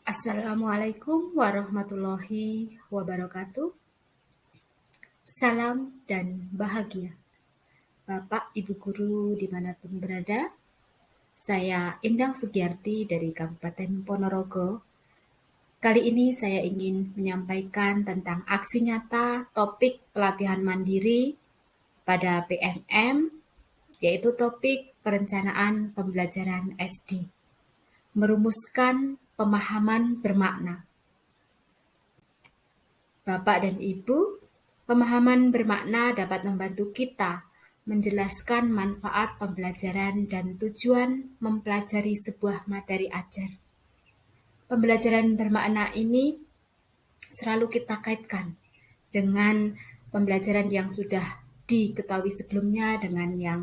Assalamualaikum warahmatullahi wabarakatuh. Salam dan bahagia. Bapak, Ibu Guru dimanapun berada, saya Endang Sugiyarti dari Kabupaten Ponorogo. Kali ini saya ingin menyampaikan tentang aksi nyata topik pelatihan mandiri pada PMM, yaitu topik perencanaan pembelajaran SD. Merumuskan pemahaman bermakna. Bapak dan Ibu, pemahaman bermakna dapat membantu kita menjelaskan manfaat pembelajaran dan tujuan mempelajari sebuah materi ajar. Pembelajaran bermakna ini selalu kita kaitkan dengan pembelajaran yang sudah diketahui sebelumnya dengan yang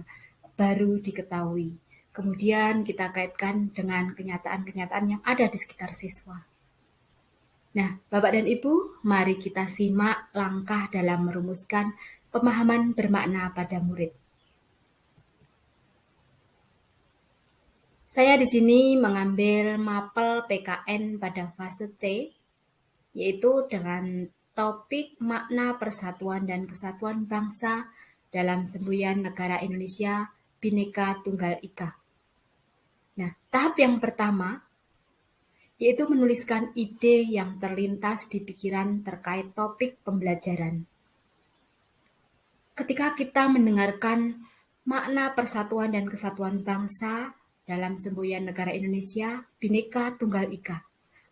baru diketahui. Kemudian kita kaitkan dengan kenyataan-kenyataan yang ada di sekitar siswa. Nah, Bapak dan Ibu, mari kita simak langkah dalam merumuskan pemahaman bermakna pada murid. Saya di sini mengambil mapel PKN pada fase C, yaitu dengan topik makna persatuan dan kesatuan bangsa dalam semboyan negara Indonesia Bhinneka Tunggal Ika. Nah, tahap yang pertama yaitu menuliskan ide yang terlintas di pikiran terkait topik pembelajaran. Ketika kita mendengarkan makna persatuan dan kesatuan bangsa dalam semboyan negara Indonesia Bhinneka Tunggal Ika,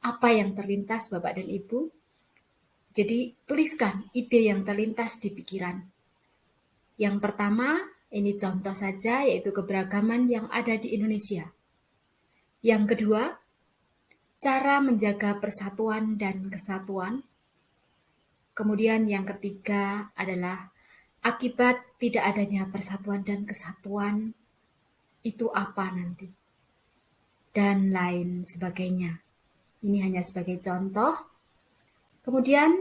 apa yang terlintas Bapak dan Ibu? Jadi tuliskan ide yang terlintas di pikiran. Yang pertama, ini contoh saja, yaitu keberagaman yang ada di Indonesia. Yang kedua, cara menjaga persatuan dan kesatuan. Kemudian yang ketiga adalah akibat tidak adanya persatuan dan kesatuan itu apa nanti? Dan lain sebagainya. Ini hanya sebagai contoh. Kemudian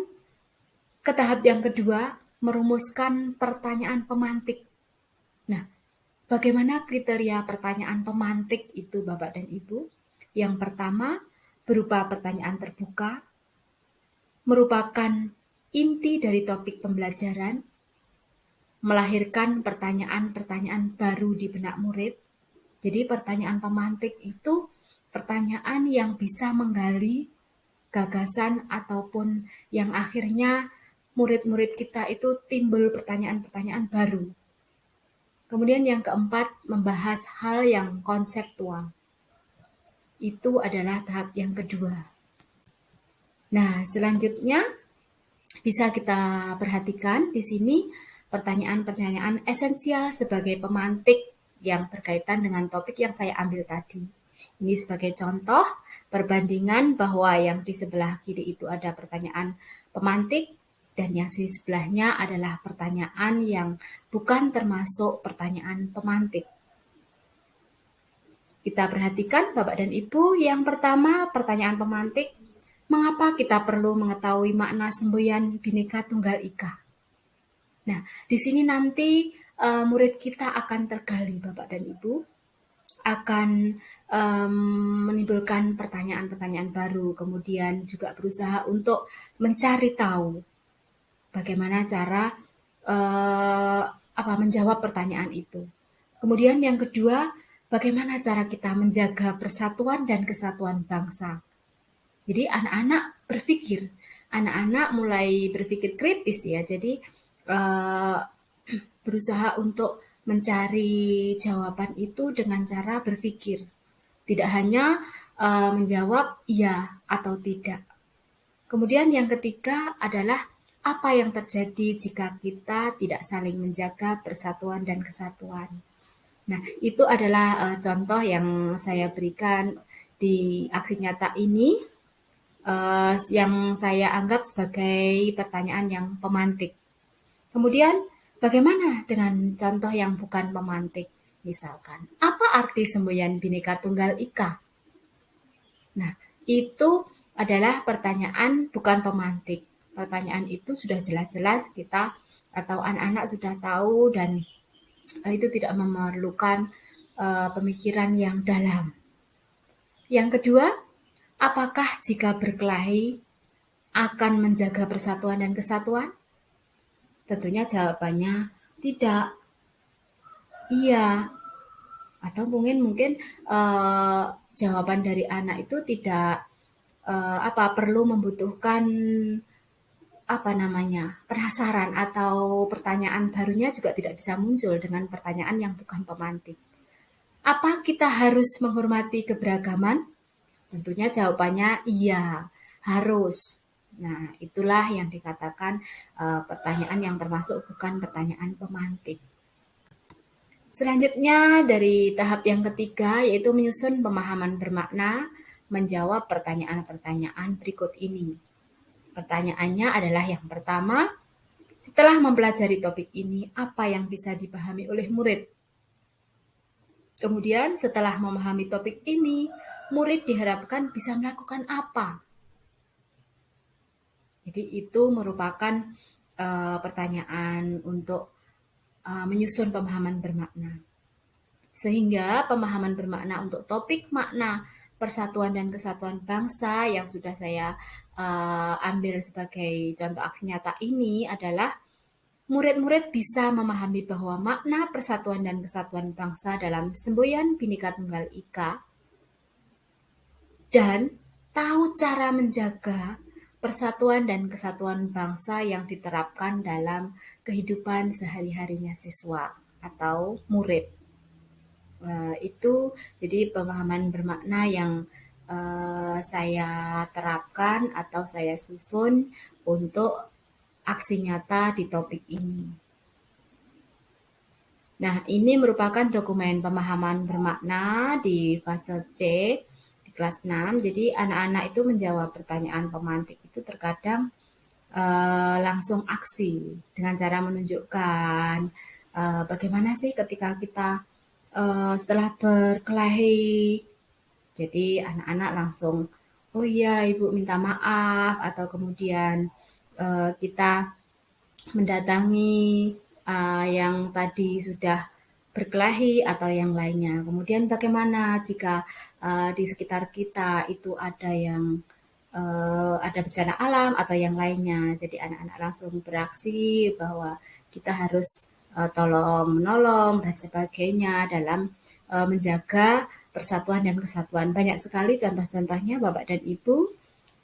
ke tahap yang kedua, merumuskan pertanyaan pemantik. Nah, bagaimana kriteria pertanyaan pemantik itu Bapak dan Ibu? Yang pertama, berupa pertanyaan terbuka, merupakan inti dari topik pembelajaran, melahirkan pertanyaan-pertanyaan baru di benak murid. Jadi pertanyaan pemantik itu pertanyaan yang bisa menggali gagasan ataupun yang akhirnya murid-murid kita itu timbul pertanyaan-pertanyaan baru. Kemudian yang keempat, membahas hal yang konseptual. Itu adalah tahap yang kedua. Nah, selanjutnya bisa kita perhatikan di sini pertanyaan-pertanyaan esensial sebagai pemantik yang berkaitan dengan topik yang saya ambil tadi. Ini sebagai contoh perbandingan bahwa yang di sebelah kiri itu ada pertanyaan pemantik dan yang di sebelahnya adalah pertanyaan yang bukan termasuk pertanyaan pemantik. Kita perhatikan Bapak dan Ibu, yang pertama pertanyaan pemantik, mengapa kita perlu mengetahui makna semboyan Bhinneka Tunggal Ika? Nah, di sini nanti murid kita akan tergali Bapak dan Ibu, akan menimbulkan pertanyaan-pertanyaan baru, kemudian juga berusaha untuk mencari tahu bagaimana cara menjawab pertanyaan itu. Kemudian yang kedua, bagaimana cara kita menjaga persatuan dan kesatuan bangsa. Jadi anak-anak berpikir, anak-anak mulai berpikir kritis ya, jadi berusaha untuk mencari jawaban itu dengan cara berpikir. Tidak hanya menjawab iya atau tidak. Kemudian yang ketiga adalah apa yang terjadi jika kita tidak saling menjaga persatuan dan kesatuan. Nah, itu adalah contoh yang saya berikan di aksi nyata ini, yang saya anggap sebagai pertanyaan yang pemantik. Kemudian, bagaimana dengan contoh yang bukan pemantik? Misalkan, apa arti semboyan Bhinneka Tunggal Ika? Nah, itu adalah pertanyaan bukan pemantik. Pertanyaan itu sudah jelas-jelas kita atau anak-anak sudah tahu dan itu tidak memerlukan pemikiran yang dalam. Yang kedua, Apakah jika berkelahi akan menjaga persatuan dan kesatuan? Tentunya jawabannya tidak. Iya, atau mungkin jawaban dari anak itu tidak perlu membutuhkan penasaran atau pertanyaan barunya juga tidak bisa muncul dengan pertanyaan yang bukan pemantik. Apa kita harus menghormati keberagaman? Tentunya jawabannya iya, harus. Nah, itulah yang dikatakan pertanyaan yang termasuk bukan pertanyaan pemantik. Selanjutnya dari tahap yang ketiga yaitu menyusun pemahaman bermakna, menjawab pertanyaan-pertanyaan berikut ini. Pertanyaannya adalah yang pertama, setelah mempelajari topik ini, apa yang bisa dipahami oleh murid? Kemudian setelah memahami topik ini, murid diharapkan bisa melakukan apa? Jadi itu merupakan pertanyaan untuk menyusun pemahaman bermakna. Sehingga pemahaman bermakna untuk topik makna persatuan dan kesatuan bangsa yang sudah saya ambil sebagai contoh aksi nyata ini adalah murid-murid bisa memahami bahwa makna persatuan dan kesatuan bangsa dalam semboyan Bhinneka Tunggal Ika dan tahu cara menjaga persatuan dan kesatuan bangsa yang diterapkan dalam kehidupan sehari-harinya siswa atau murid. Itu jadi pemahaman bermakna yang saya terapkan atau saya susun untuk aksi nyata di topik ini. Nah, ini merupakan dokumen pemahaman bermakna di fase C di kelas 6. Jadi anak-anak itu menjawab pertanyaan pemantik itu terkadang langsung aksi dengan cara menunjukkan bagaimana sih ketika kita setelah berkelahi. Jadi anak-anak langsung, oh iya ibu minta maaf, atau kemudian kita mendatangi yang tadi sudah berkelahi atau yang lainnya. Kemudian bagaimana jika di sekitar kita itu ada yang ada bencana alam atau yang lainnya. Jadi anak-anak langsung beraksi bahwa kita harus tolong menolong dan sebagainya dalam menjaga persatuan dan kesatuan. Banyak sekali contoh-contohnya Bapak dan Ibu.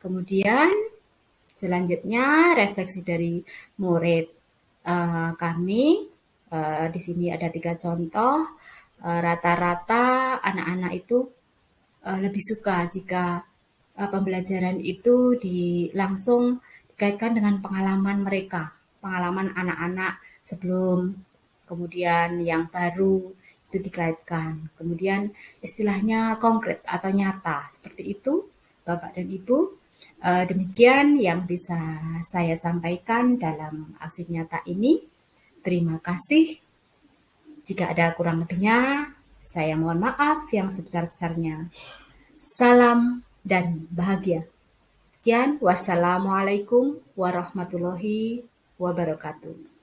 Kemudian selanjutnya refleksi dari murid kami. Di sini ada 3 contoh. Rata-rata anak-anak itu lebih suka jika pembelajaran itu langsung dikaitkan dengan pengalaman mereka, pengalaman anak-anak sebelum, kemudian yang baru itu dikaitkan. Kemudian istilahnya konkret atau nyata, seperti itu Bapak dan Ibu. Demikian yang bisa saya sampaikan dalam aksi nyata ini. Terima kasih. Jika ada kurang lebihnya, saya mohon maaf yang sebesar-besarnya. Salam dan bahagia. Sekian, wassalamualaikum warahmatullahi wabarakatuh.